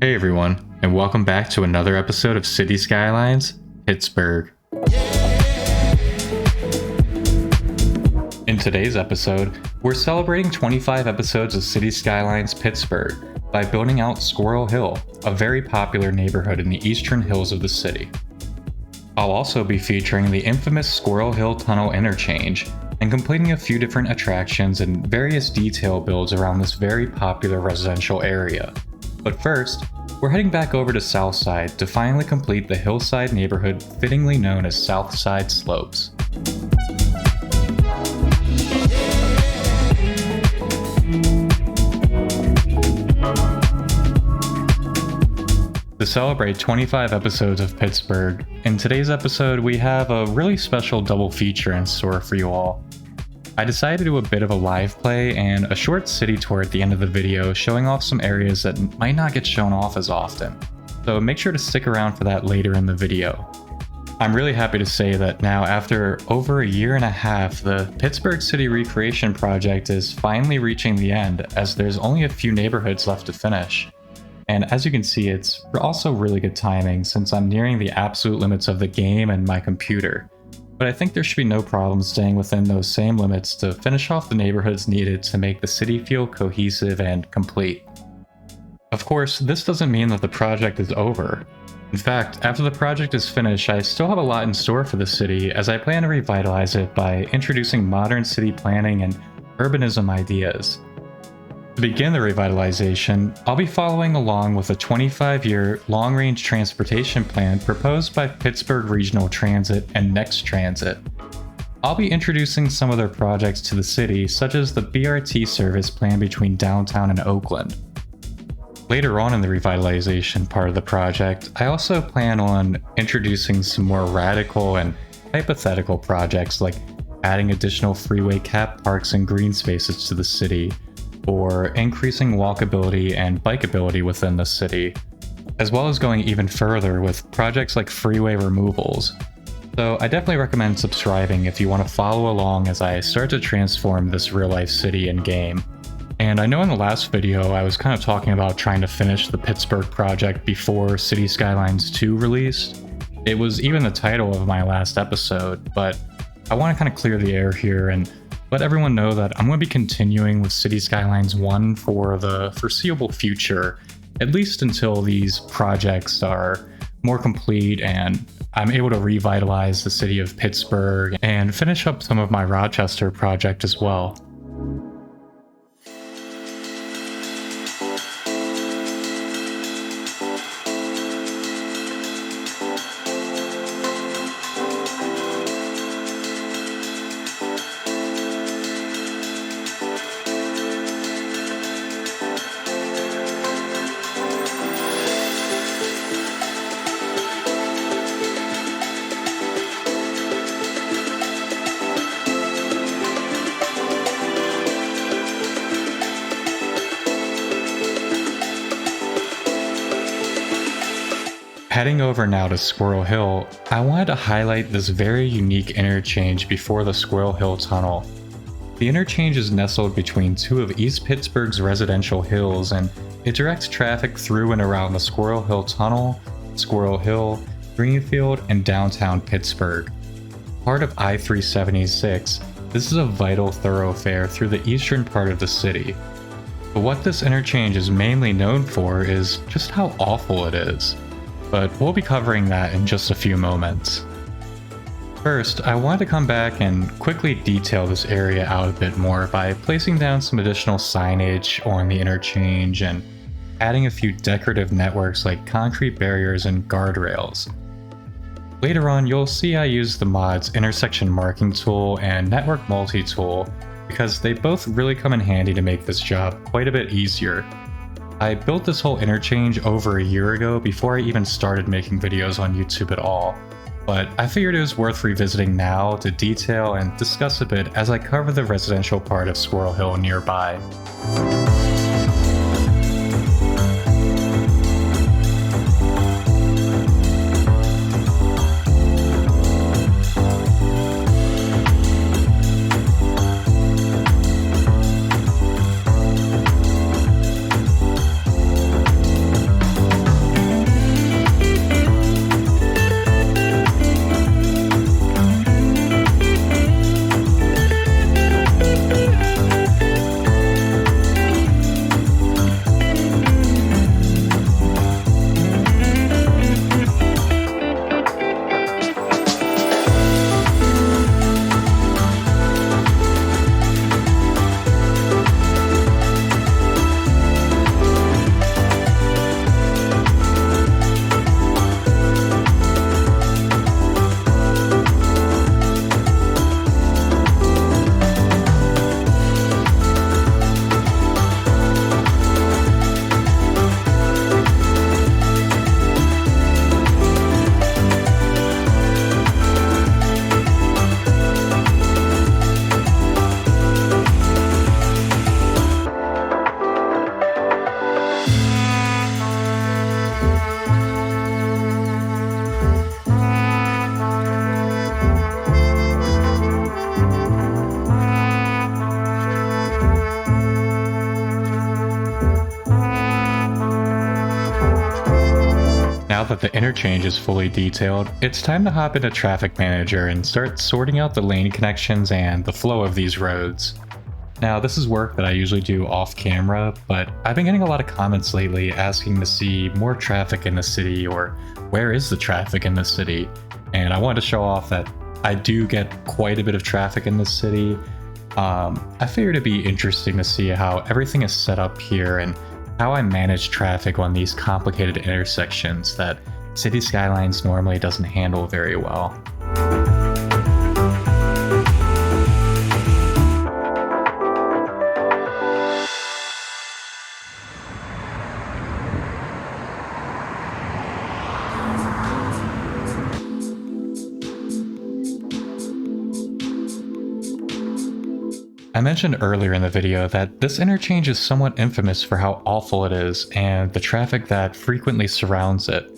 Hey everyone, and welcome back to another episode of City Skylines Pittsburgh. In today's episode, we're celebrating 25 episodes of City Skylines Pittsburgh by building out Squirrel Hill, a very popular neighborhood in the eastern hills of the city. I'll also be featuring the infamous Squirrel Hill Tunnel Interchange and completing a few different attractions and various detail builds around this very popular residential area. But first, we're heading back over to Southside to finally complete the hillside neighborhood fittingly known as Southside Slopes. To celebrate 25 episodes of Pittsburgh, in today's episode we have a really special double feature in store for you all. I decided to do a bit of a live play and a short city tour at the end of the video showing off some areas that might not get shown off as often, so make sure to stick around for that later in the video. I'm really happy to say that now after over a year and a half, the Pittsburgh City Recreation Project is finally reaching the end as there's only a few neighborhoods left to finish. And as you can see, it's also really good timing since I'm nearing the absolute limits of the game and my computer. But I think there should be no problem staying within those same limits to finish off the neighborhoods needed to make the city feel cohesive and complete. Of course, this doesn't mean that the project is over. In fact, after the project is finished, I still have a lot in store for the city as I plan to revitalize it by introducing modern city planning and urbanism ideas. To begin the revitalization, I'll be following along with a 25-year long-range transportation plan proposed by Pittsburgh Regional Transit and Next Transit. I'll be introducing some of their projects to the city, such as the BRT service plan between downtown and Oakland. Later on in the revitalization part of the project, I also plan on introducing some more radical and hypothetical projects like adding additional freeway cap parks and green spaces to the city, or increasing walkability and bikeability within the city, as well as going even further with projects like freeway removals. So I definitely recommend subscribing if you want to follow along as I start to transform this real-life city in game. And I know in the last video I was kind of talking about trying to finish the Pittsburgh project before City Skylines 2 released. It was even the title of my last episode, but I want to kind of clear the air here and let everyone know that I'm going to be continuing with City Skylines 1 for the foreseeable future, at least until these projects are more complete and I'm able to revitalize the city of Pittsburgh and finish up some of my Rochester project as well. Heading over now to Squirrel Hill, I wanted to highlight this very unique interchange before the Squirrel Hill Tunnel. The interchange is nestled between two of East Pittsburgh's residential hills, and it directs traffic through and around the Squirrel Hill Tunnel, Squirrel Hill, Greenfield, and downtown Pittsburgh. Part of I-376, this is a vital thoroughfare through the eastern part of the city. But what this interchange is mainly known for is just how awful it is. But we'll be covering that in just a few moments. First, I wanted to come back and quickly detail this area out a bit more by placing down some additional signage on the interchange and adding a few decorative networks like concrete barriers and guardrails. Later on, you'll see I use the mod's intersection marking tool and network multi-tool because they both really come in handy to make this job quite a bit easier. I built this whole interchange over a year ago before I even started making videos on YouTube at all, but I figured it was worth revisiting now to detail and discuss a bit as I cover the residential part of Squirrel Hill nearby. that the interchange is fully detailed, it's time to hop into Traffic Manager and start sorting out the lane connections and the flow of these roads. Now, this is work that I usually do off camera, but I've been getting a lot of comments lately asking to see more traffic in the city, or where is the traffic in the city? And I wanted to show off that I do get quite a bit of traffic in the city. I figured it'd be interesting to see how everything is set up here and how I manage traffic on these complicated intersections that City Skylines normally doesn't handle very well. I mentioned earlier in the video that this interchange is somewhat infamous for how awful it is and the traffic that frequently surrounds it.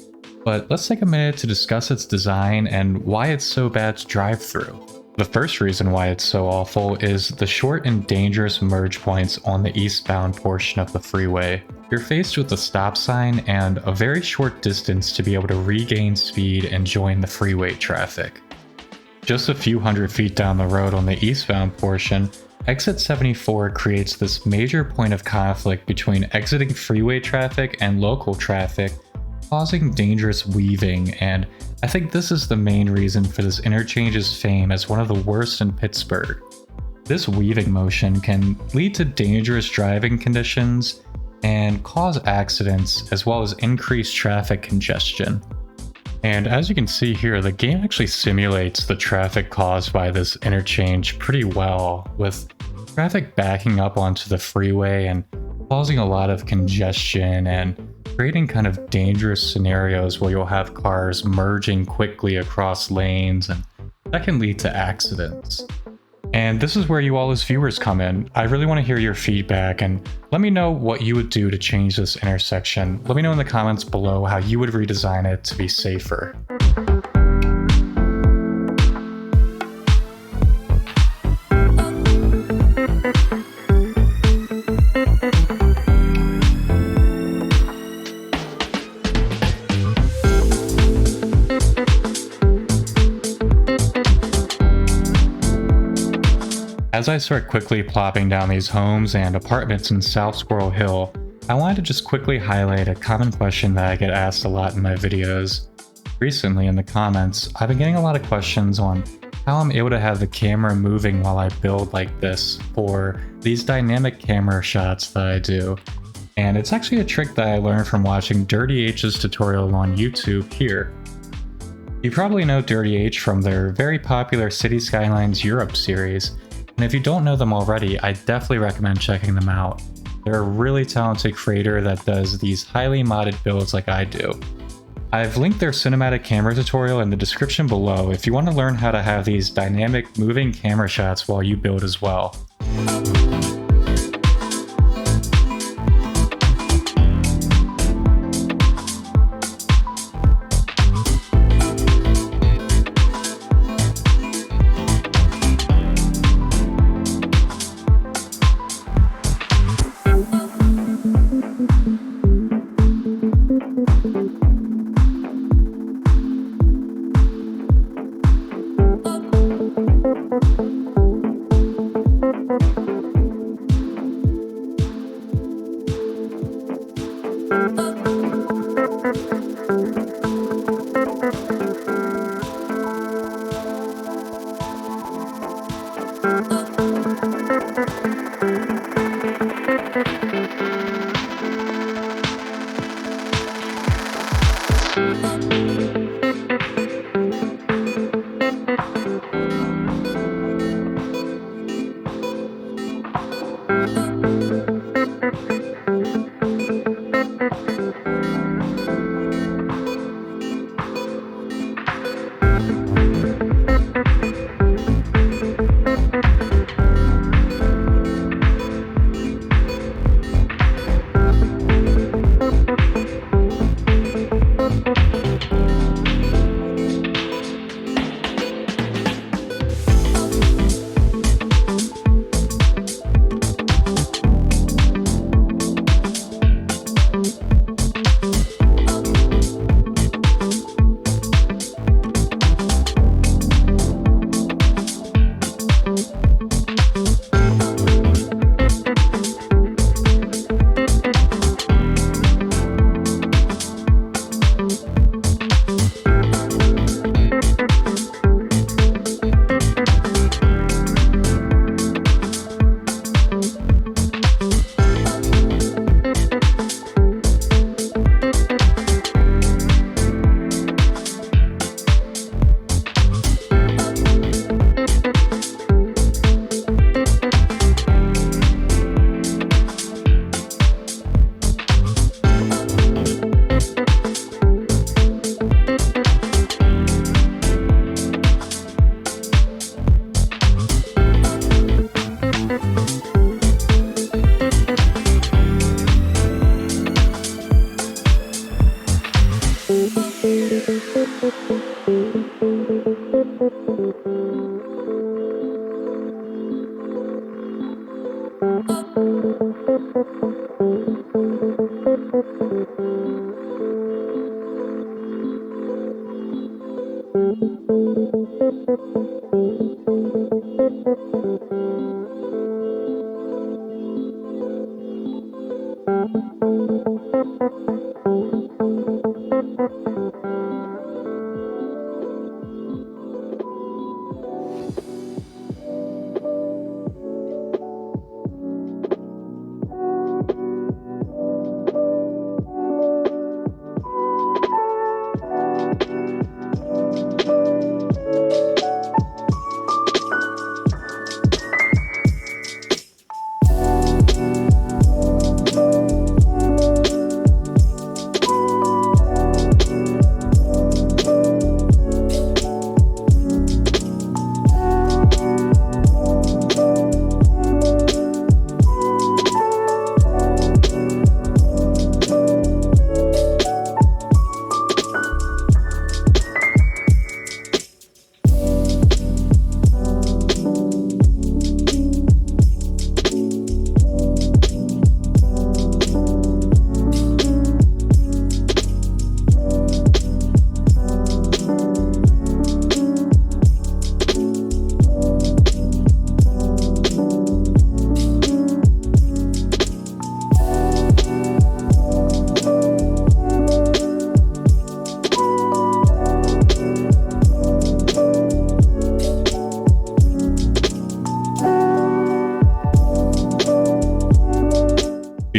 But let's take a minute to discuss its design and why it's so bad to drive through. The first reason why it's so awful is the short and dangerous merge points on the eastbound portion of the freeway. You're faced with a stop sign and a very short distance to be able to regain speed and join the freeway traffic. Just a few hundred feet down the road on the eastbound portion, Exit 74 creates this major point of conflict between exiting freeway traffic and local traffic, causing dangerous weaving, and I think this is the main reason for this interchange's fame as one of the worst in Pittsburgh. This weaving motion can lead to dangerous driving conditions and cause accidents, as well as increased traffic congestion. And as you can see here, the game actually simulates the traffic caused by this interchange pretty well, with traffic backing up onto the freeway and causing a lot of congestion and creating kind of dangerous scenarios where you'll have cars merging quickly across lanes, and that can lead to accidents. And this is where you all as viewers come in. I really want to hear your feedback and let me know what you would do to change this intersection. Let me know in the comments below how you would redesign it to be safer. As I start quickly plopping down these homes and apartments in South Squirrel Hill, I wanted to just quickly highlight a common question that I get asked a lot in my videos. Recently in the comments, I've been getting a lot of questions on how I'm able to have the camera moving while I build like this for these dynamic camera shots that I do. And it's actually a trick that I learned from watching Dirty H's tutorial on YouTube here. You probably know Dirty H from their very popular City Skylines Europe series. And if you don't know them already, I definitely recommend checking them out. They're a really talented creator that does these highly modded builds like I do. I've linked their cinematic camera tutorial in the description below if you want to learn how to have these dynamic moving camera shots while you build as well.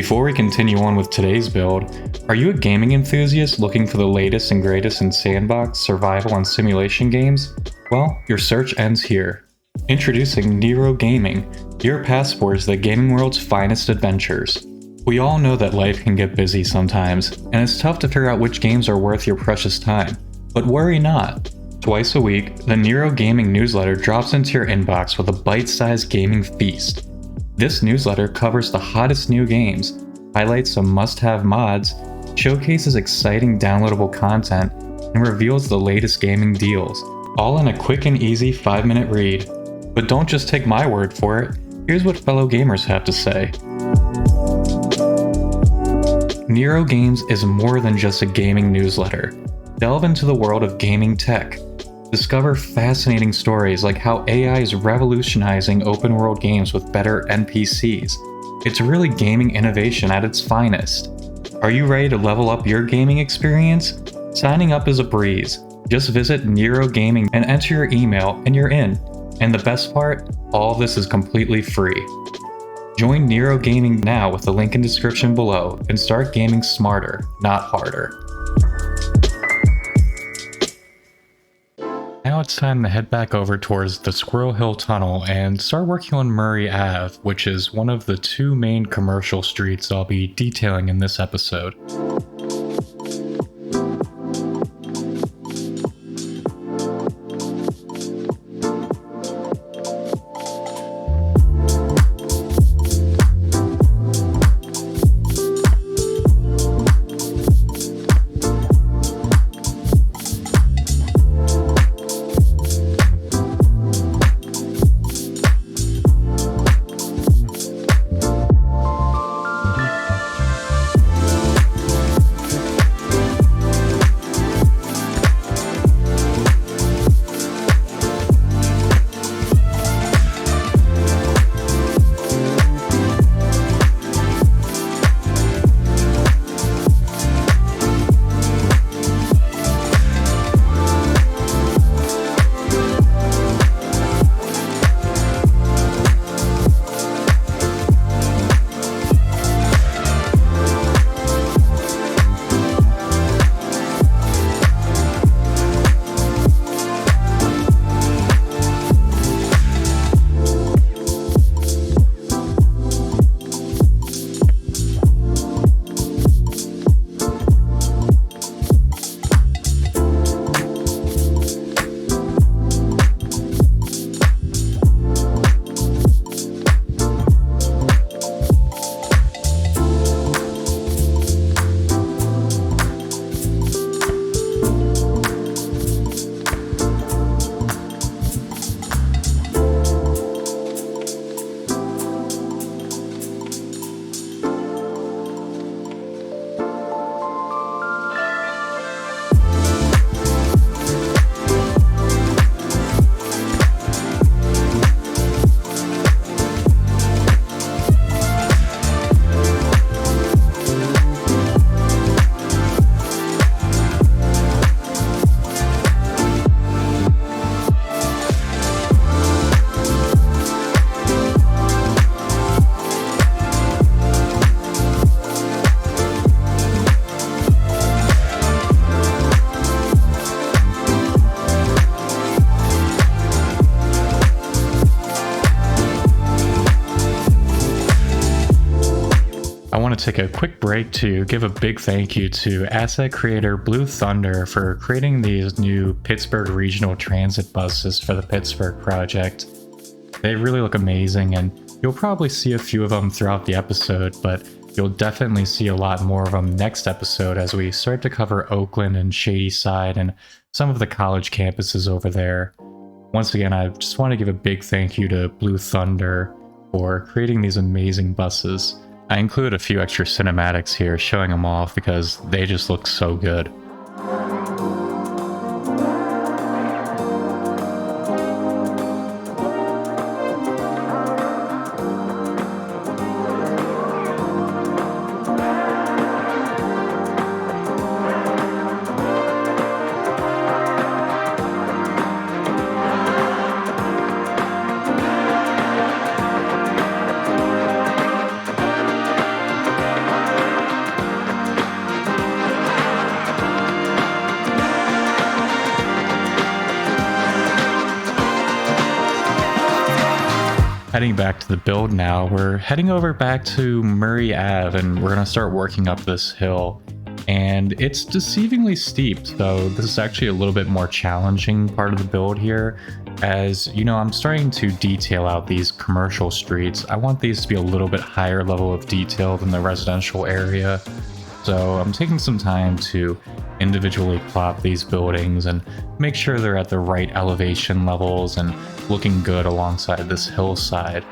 Before we continue on with today's build, are you a gaming enthusiast looking for the latest and greatest in sandbox, survival, and simulation games? Well, your search ends here. Introducing Nero Gaming, your passport to the gaming world's finest adventures. We all know that life can get busy sometimes, and it's tough to figure out which games are worth your precious time. But worry not. Twice a week, the Nero Gaming newsletter drops into your inbox with a bite-sized gaming feast. This newsletter covers the hottest new games, highlights some must-have mods, showcases exciting downloadable content, and reveals the latest gaming deals, all in a quick and easy 5-minute read. But don't just take my word for it, here's what fellow gamers have to say. Nero Games is more than just a gaming newsletter. Delve into the world of gaming tech. Discover fascinating stories like how AI is revolutionizing open-world games with better NPCs. It's really gaming innovation at its finest. Are you ready to level up your gaming experience? Signing up is a breeze. Just visit Nero Gaming and enter your email and you're in. And the best part? All of this is completely free. Join Nero Gaming now with the link in description below and start gaming smarter, not harder. Now it's time to head back over towards the Squirrel Hill Tunnel and start working on Murray Ave, which is one of the two main commercial streets I'll be detailing in this episode. take a quick break to give a big thank you to asset creator Blue Thunder for creating these new Pittsburgh regional transit buses for the Pittsburgh project. They really look amazing, and you'll probably see a few of them throughout the episode, but you'll definitely see a lot more of them next episode as we start to cover Oakland and Shadyside and some of the college campuses over there. Once again, I just want to give a big thank you to Blue Thunder for creating these amazing buses. I include a few extra cinematics here showing them off because they just look so good. Heading back to the build now, we're heading over back to Murray Ave and we're going to start working up this hill. And it's deceivingly steep, so this is actually a little bit more challenging part of the build here. As you know, I'm starting to detail out these commercial streets. I want these to be a little bit higher level of detail than the residential area. So I'm taking some time to individually plot these buildings and make sure they're at the right elevation levels and looking good alongside this hillside.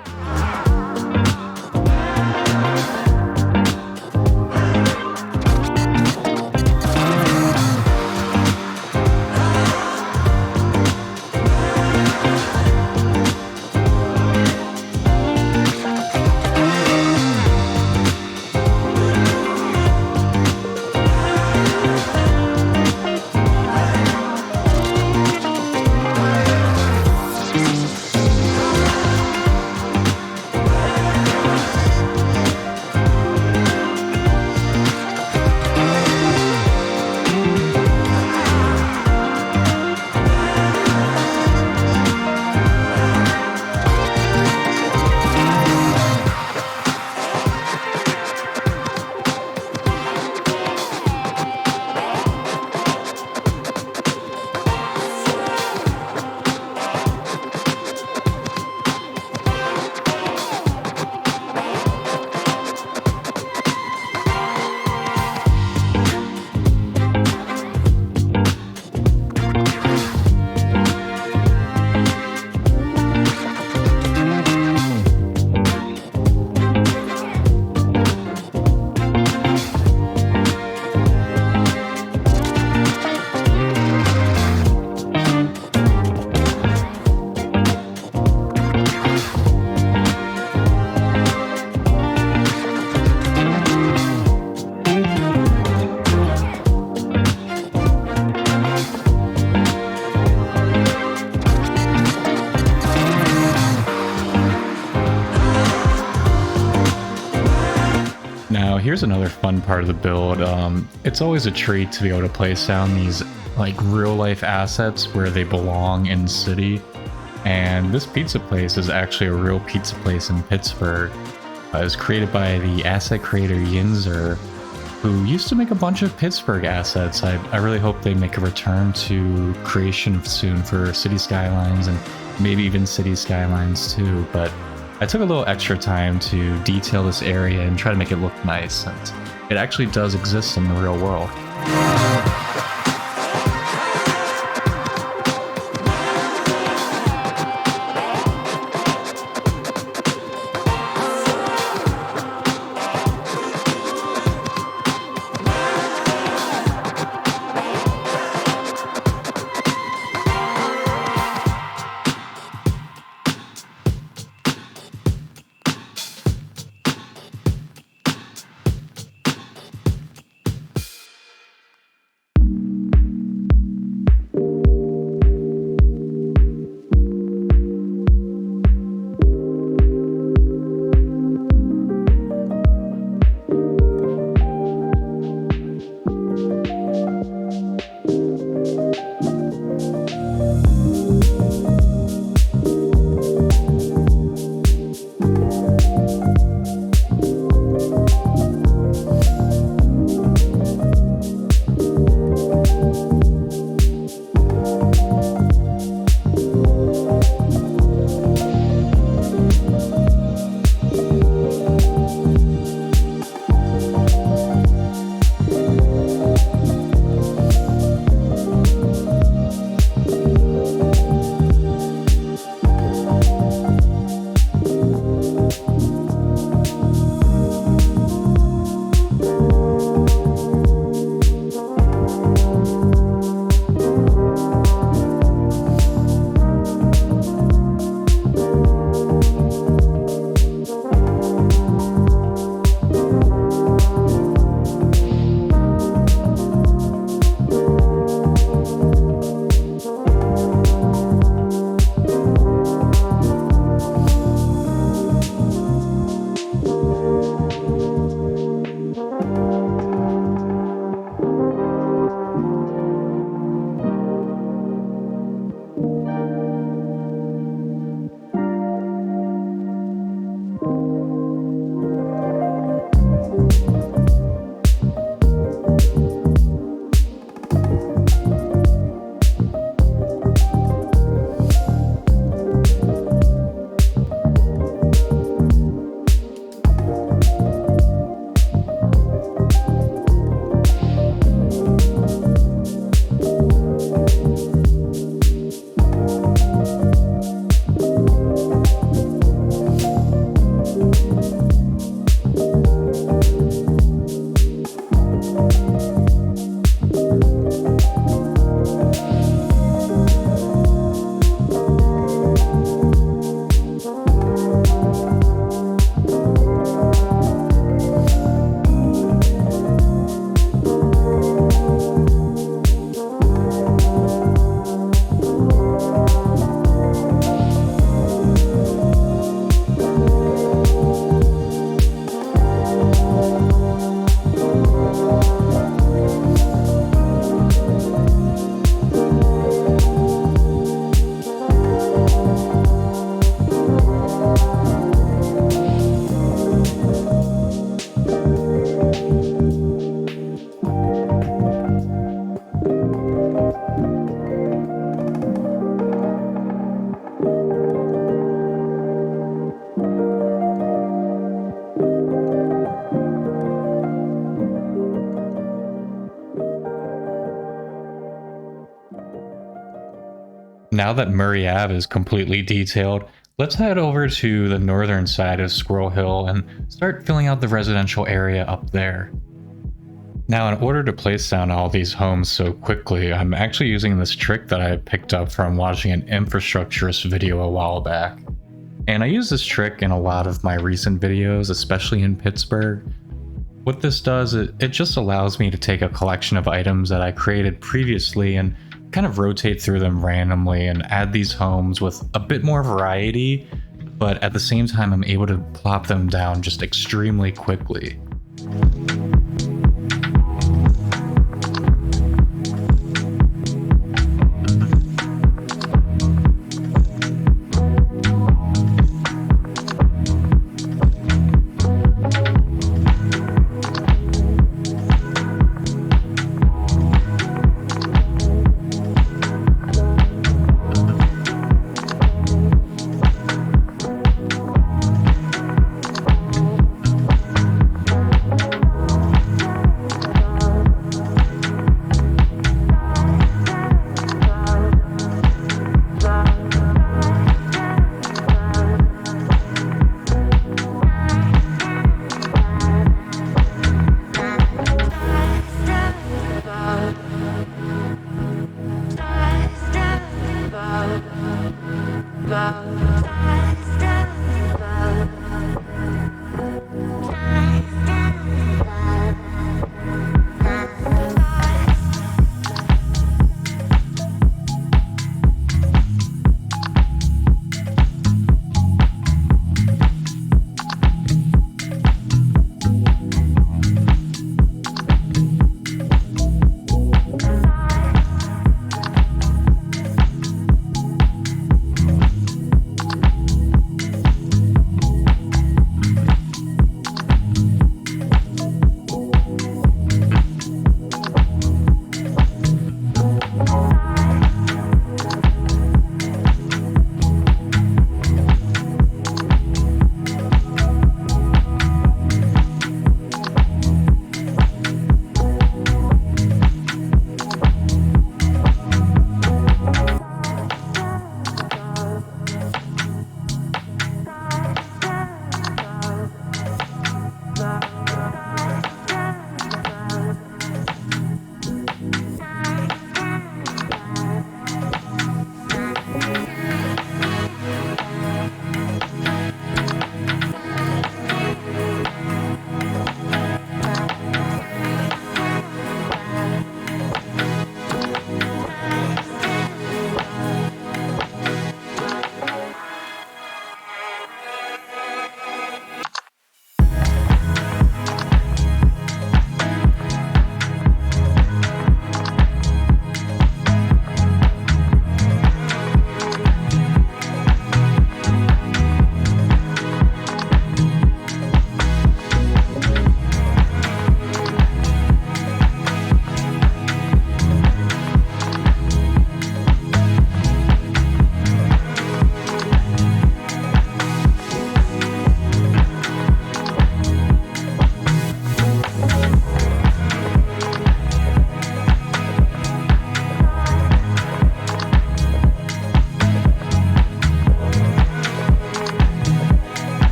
Now, here's another fun part of the build. It's always a treat to be able to place down these like real life assets where they belong in the city. And this pizza place is actually a real pizza place in Pittsburgh. It was created by the asset creator Yinzer, who used to make a bunch of Pittsburgh assets. I really hope they make a return to creation soon for City Skylines and maybe even City Skylines 2, but I took a little extra time to detail this area and try to make it look nice, and it actually does exist in the real world. Now that Murray Ave is completely detailed, let's head over to the northern side of Squirrel Hill and start filling out the residential area up there. Now, in order to place down all these homes so quickly, I'm actually using this trick that I picked up from watching an infrastructurist video a while back. And I use this trick in a lot of my recent videos, especially in Pittsburgh. What this does is it just allows me to take a collection of items that I created previously and kind of rotate through them randomly and add these homes with a bit more variety, but at the same time I'm able to plop them down just extremely quickly.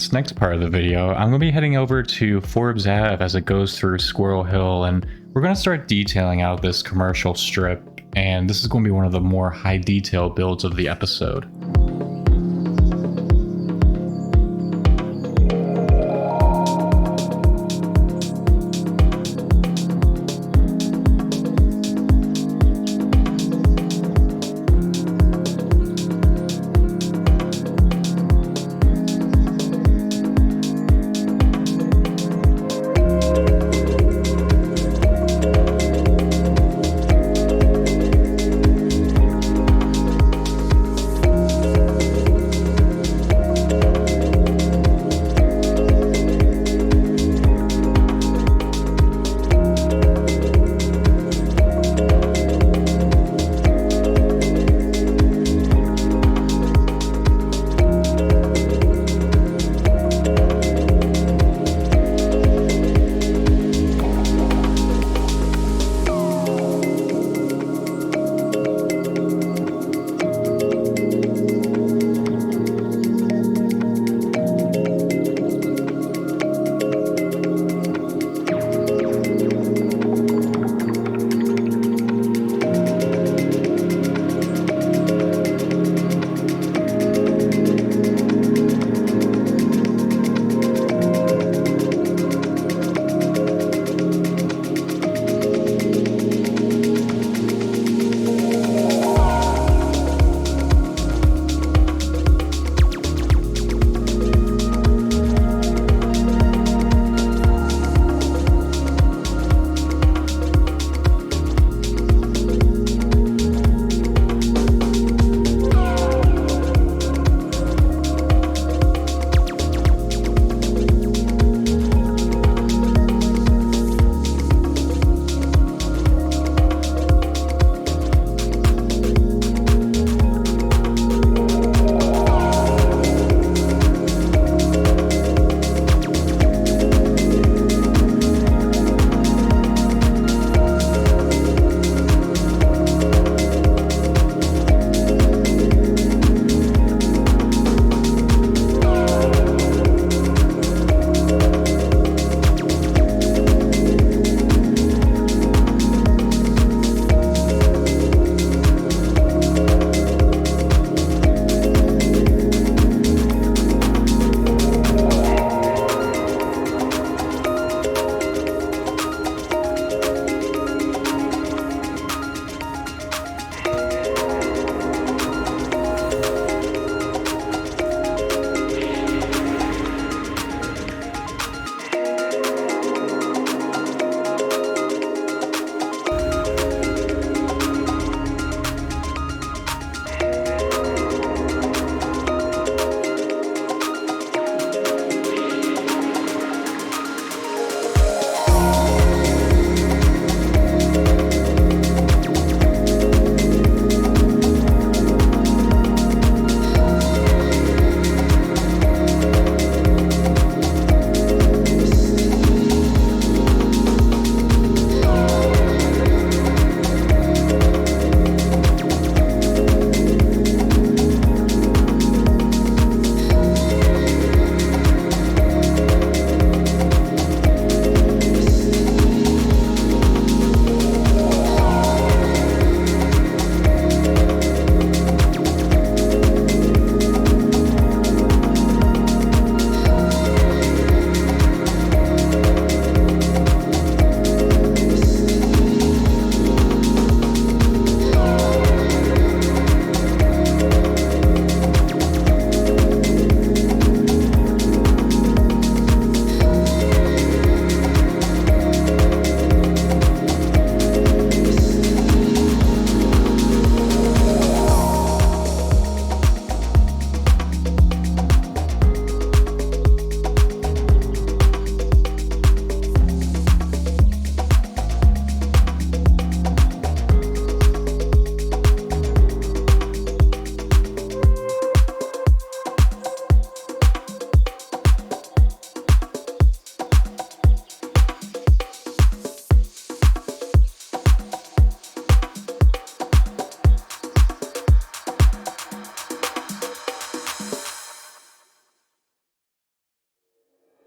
this next part of the video, I'm going to be heading over to Forbes Ave as it goes through Squirrel Hill, and we're going to start detailing out this commercial strip, and this is going to be one of the more high detail builds of the episode.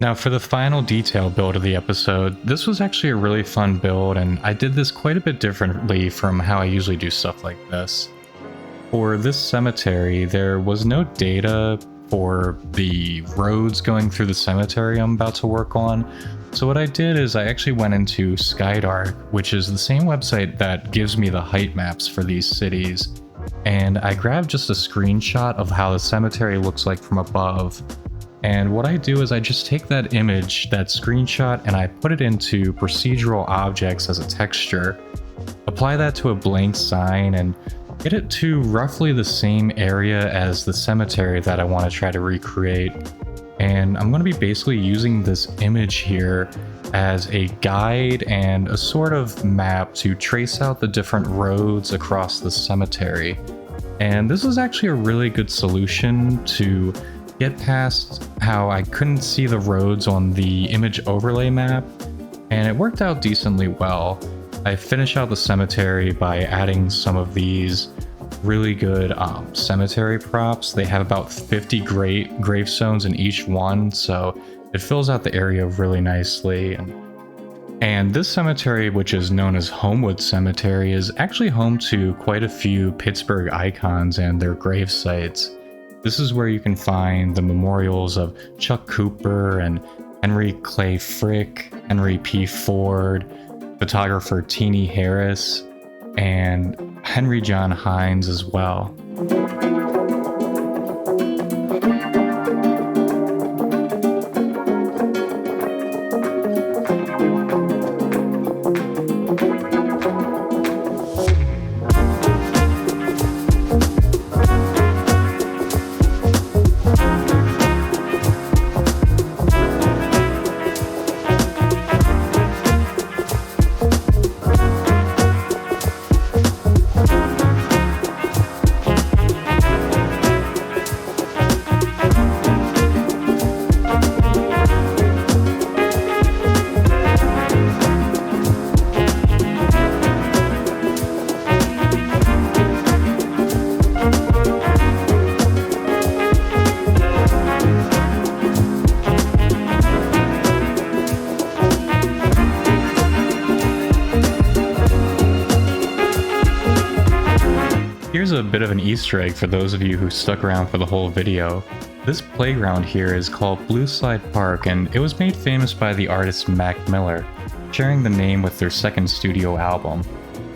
Now for the final detail build of the episode, this was actually a really fun build, and I did this quite a bit differently from how I usually do stuff like this. For this cemetery, there was no data for the roads going through the cemetery I'm about to work on. So what I did is I actually went into Skydark, which is the same website that gives me the height maps for these cities, and I grabbed just a screenshot of how the cemetery looks like from above. And what I do is I just take that image, that screenshot, and I put it into procedural objects as a texture, apply that to a blank sign, and get it to roughly the same area as the cemetery that I want to try to recreate. And I'm going to be basically using this image here as a guide and a sort of map to trace out the different roads across the cemetery. And this is actually a really good solution to get past how I couldn't see the roads on the image overlay map, and it worked out decently well. I finished out the cemetery by adding some of these really good cemetery props. They have about 50 gravestones in each one, so it fills out the area really nicely. And this cemetery, which is known as HOMEWOOD Cemetery, is actually home to quite a few Pittsburgh icons and their grave sites. This is where you can find the memorials of Chuck Cooper and Henry Clay Frick, Henry P. Ford, photographer Teenie Harris, and Henry John Hines as well. Here's a bit of an Easter egg for those of you who stuck around for the whole video. This playground here is called Blue Slide Park, and it was made famous by the artist Mac Miller, sharing the name with their second studio album.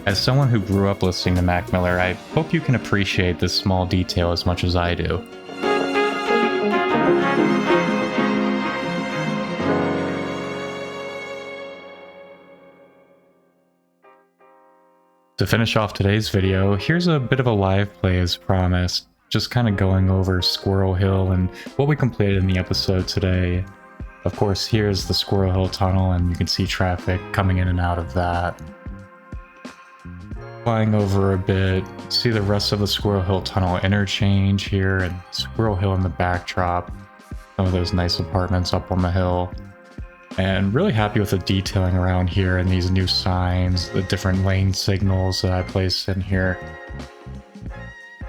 As someone who grew up listening to Mac Miller, I hope you can appreciate this small detail as much as I do. To finish off today's video, here's a bit of a live play as promised, just kind of going over Squirrel Hill and what we completed in the episode today. Of course, here's the Squirrel Hill Tunnel, and you can see traffic coming in and out of that. Flying over a bit, see the rest of the Squirrel Hill Tunnel Interchange here, and Squirrel Hill in the backdrop, some of those nice apartments up on the hill. And really happy with the detailing around here and these new signs, the different lane signals that I placed in here.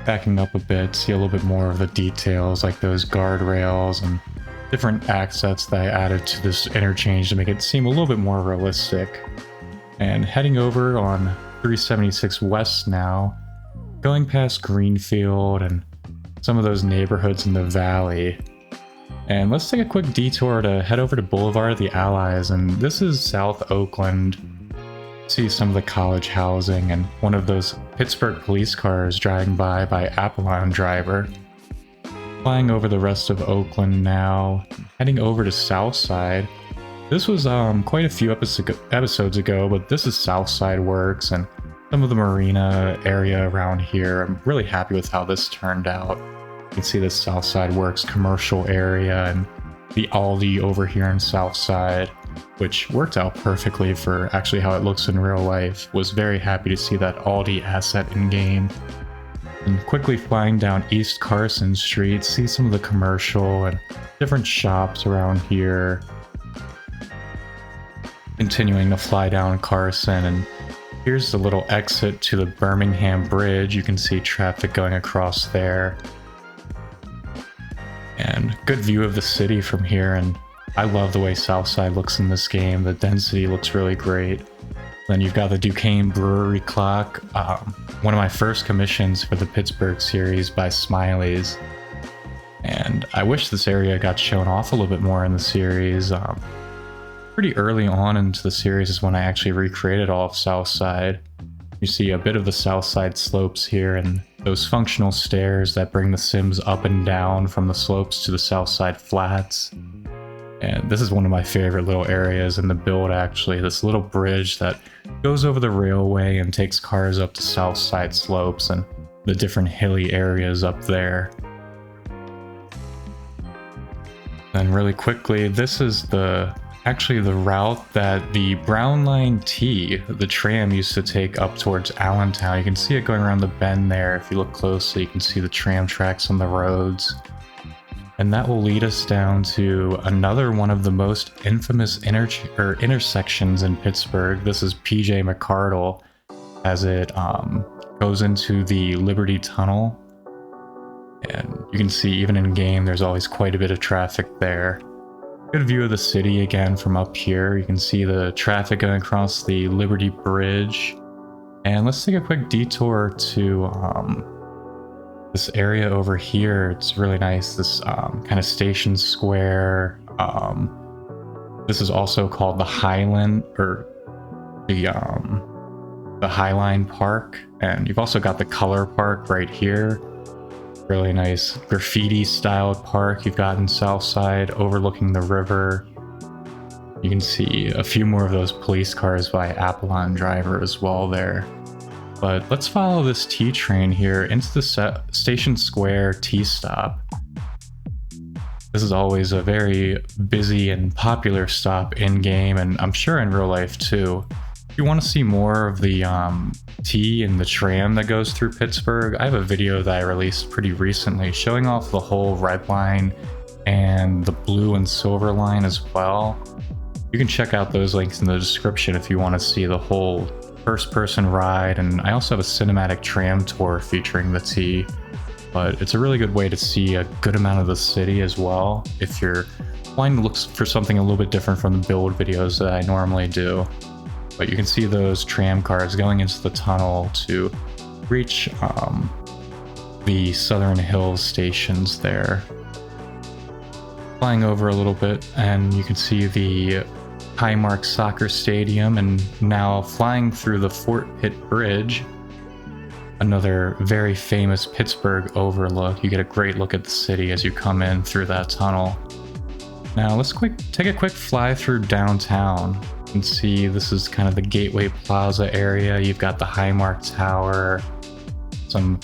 Backing up a bit, see a little bit more of the details like those guardrails and different accents that I added to this interchange to make it seem a little bit more realistic. And heading over on 376 West now, going past Greenfield and some of those neighborhoods in the valley. And let's take a quick detour to head over to Boulevard of the Allies, and this is South Oakland. See some of the college housing and one of those Pittsburgh police cars driving by Apollon Driver. Flying over the rest of Oakland now, heading over to Southside. This was quite a few episodes ago, but this is Southside Works and some of the marina area around here. I'm really happy with how this turned out. You can see the Southside Works commercial area and the Aldi over here in Southside, which worked out perfectly for actually how it looks in real life. Was very happy to see that Aldi asset in game. And quickly flying down East Carson Street, see some of the commercial and different shops around here. Continuing to fly down Carson, and here's the little exit to the Birmingham Bridge. You can see traffic going across there. And good view of the city from here, and I love the way Southside looks in this game. The density looks really great. Then you've got the Duquesne Brewery clock, one of my first commissions for the Pittsburgh series by Smiley's. And I wish this area got shown off a little bit more in the series. Pretty early on into the series is when I actually recreated all of Southside. You see a bit of the Southside slopes here and those functional stairs that bring the Sims up and down from the slopes to the Southside flats. And this is one of my favorite little areas in the build, actually. This little bridge that goes over the railway and takes cars up to Southside slopes and the different hilly areas up there. Then really quickly, this is actually the route that the Brown Line T, the tram, used to take up towards Allentown. You can see it going around the bend there. If you look closely, you can see the tram tracks on the roads. And that will lead us down to another one of the most infamous intersections in Pittsburgh. This is PJ McCardle as it goes into the Liberty Tunnel. And you can see even in game, there's always quite a bit of traffic there. Good view of the city again from up here. You can see the traffic going across the Liberty Bridge. And let's take a quick detour to this area over here. It's really nice, this kind of station square. This is also called the Highland, or the Highline Park. And you've also got the Color Park right here. Really nice graffiti styled park you've got in Southside overlooking the river. You can see a few more of those police cars by Apollon Driver as well there. But let's follow this T train here into the Station Square T stop. This is always a very busy and popular stop in game, and I'm sure in real life too. If you want to see more of the T and the tram that goes through Pittsburgh, I have a video that I released pretty recently showing off the whole red line and the blue and silver line as well. You can check out those links in the description if you want to see the whole first-person ride, and I also have a cinematic tram tour featuring the T. But it's a really good way to see a good amount of the city as well if you're wanting to look for something a little bit different from the build videos that I normally do. But you can see those tram cars going into the tunnel to reach the Southern Hills stations there. Flying over a little bit, and you can see the Highmark Soccer Stadium, and now flying through the Fort Pitt Bridge, another very famous Pittsburgh overlook. You get a great look at the city as you come in through that tunnel. Now let's take a quick fly through downtown. You can see this is kind of the Gateway Plaza area. You've got the Highmark Tower, some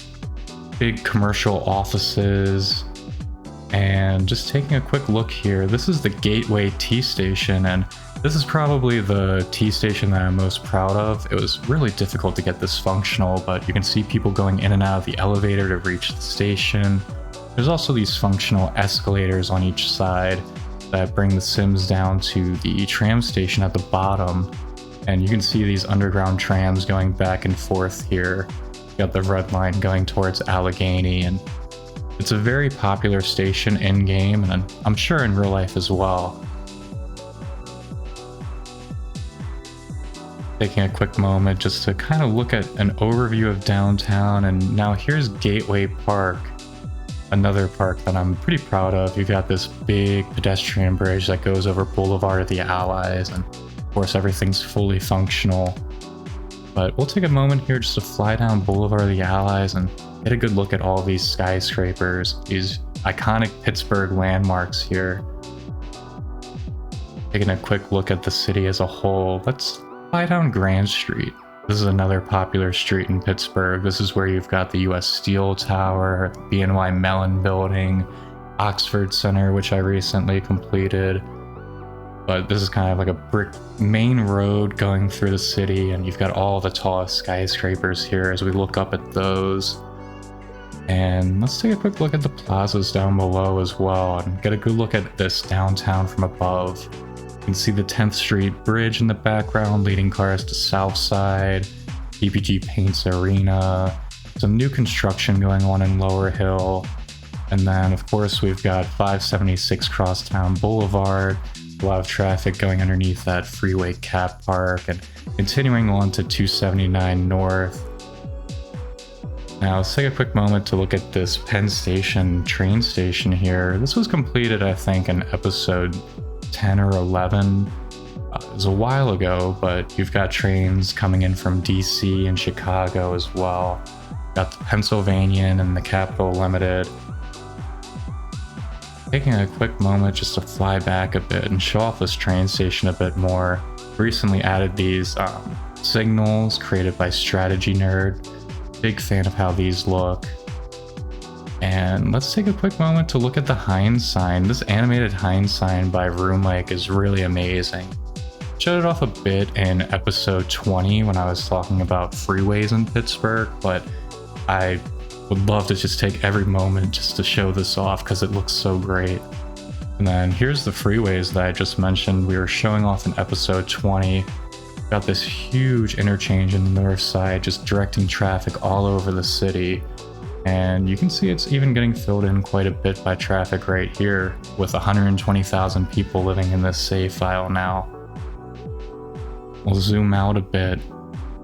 big commercial offices, and just taking a quick look here, this is the Gateway T Station, and this is probably the T station that I'm most proud of. It was really difficult to get this functional, but you can see people going in and out of the elevator to reach the station. There's also these functional escalators on each side that bring the Sims down to the tram station at the bottom. And you can see these underground trams going back and forth here. You got the red line going towards Allegheny, and it's a very popular station in-game, and I'm sure in real life as well. Taking a quick moment just to kind of look at an overview of downtown, and now here's Gateway Park, another park that I'm pretty proud of. You've got this big pedestrian bridge that goes over Boulevard of the Allies, and of course everything's fully functional. But we'll take a moment here just to fly down Boulevard of the Allies and get a good look at all these skyscrapers, these iconic Pittsburgh landmarks here. Taking a quick look at the city as a whole, let's fly down Grand Street. This is another popular street in Pittsburgh. This is where you've got the US Steel Tower, BNY Mellon Building, Oxford Center, which I recently completed. But this is kind of like a brick main road going through the city, and you've got all the tallest skyscrapers here as we look up at those. And let's take a quick look at the plazas down below as well and get a good look at this downtown from above. You can see the 10th Street Bridge in the background leading cars to Southside, PPG Paints Arena, some new construction going on in Lower Hill. And then of course we've got 576 Crosstown Boulevard, a lot of traffic going underneath that freeway cat park and continuing on to 279 North. Now let's take a quick moment to look at this Penn Station train station here. This was completed, I think, in episode 10 or 11. It was a while ago, but you've got trains coming in from DC and Chicago as well. Got the Pennsylvanian and the Capital Limited. Taking a quick moment just to fly back a bit and show off this train station a bit more. Recently added these signals created by Strategy Nerd. Big fan of how these look. And let's take a quick moment to look at the Heinz sign. This animated Heinz sign by Roomlake is really amazing. Showed it off a bit in episode 20 when I was talking about freeways in Pittsburgh, but I would love to just take every moment just to show this off because it looks so great. And then here's the freeways that I just mentioned we were showing off in episode 20. Got this huge interchange in the north side just directing traffic all over the city. And you can see it's even getting filled in quite a bit by traffic right here with 120,000 people living in this save file now. We'll zoom out a bit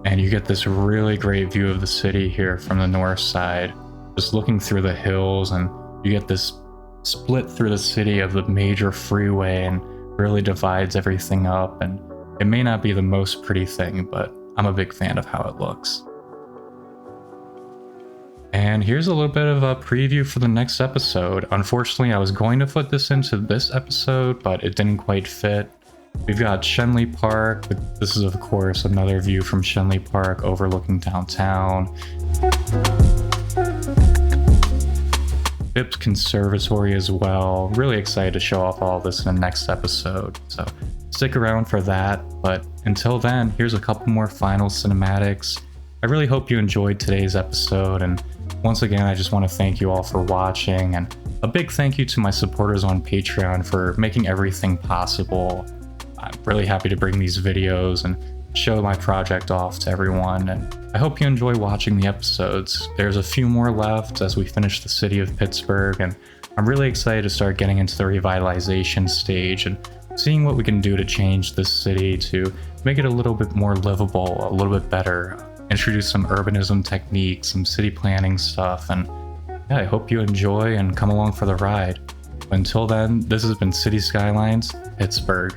and you get this really great view of the city here from the north side. Just looking through the hills, and you get this split through the city of the major freeway and really divides everything up. And it may not be the most pretty thing, but I'm a big fan of how it looks. And here's a little bit of a preview for the next episode. Unfortunately, I was going to put this into this episode, but it didn't quite fit. We've got Shenley Park. This is, of course, another view from Shenley Park overlooking downtown. Phipps Conservatory as well. Really excited to show off all this in the next episode, so stick around for that. But until then, here's a couple more final cinematics. I really hope you enjoyed today's episode, and once again, I just want to thank you all for watching, and a big thank you to my supporters on Patreon for making everything possible. I'm really happy to bring these videos and show my project off to everyone, and I hope you enjoy watching the episodes. There's a few more left as we finish the city of Pittsburgh, and I'm really excited to start getting into the revitalization stage and seeing what we can do to change this city to make it a little bit more livable, a little bit better, introduce some urbanism techniques, some city planning stuff, and yeah, I hope you enjoy and come along for the ride. Until then, this has been City Skylines, Pittsburgh.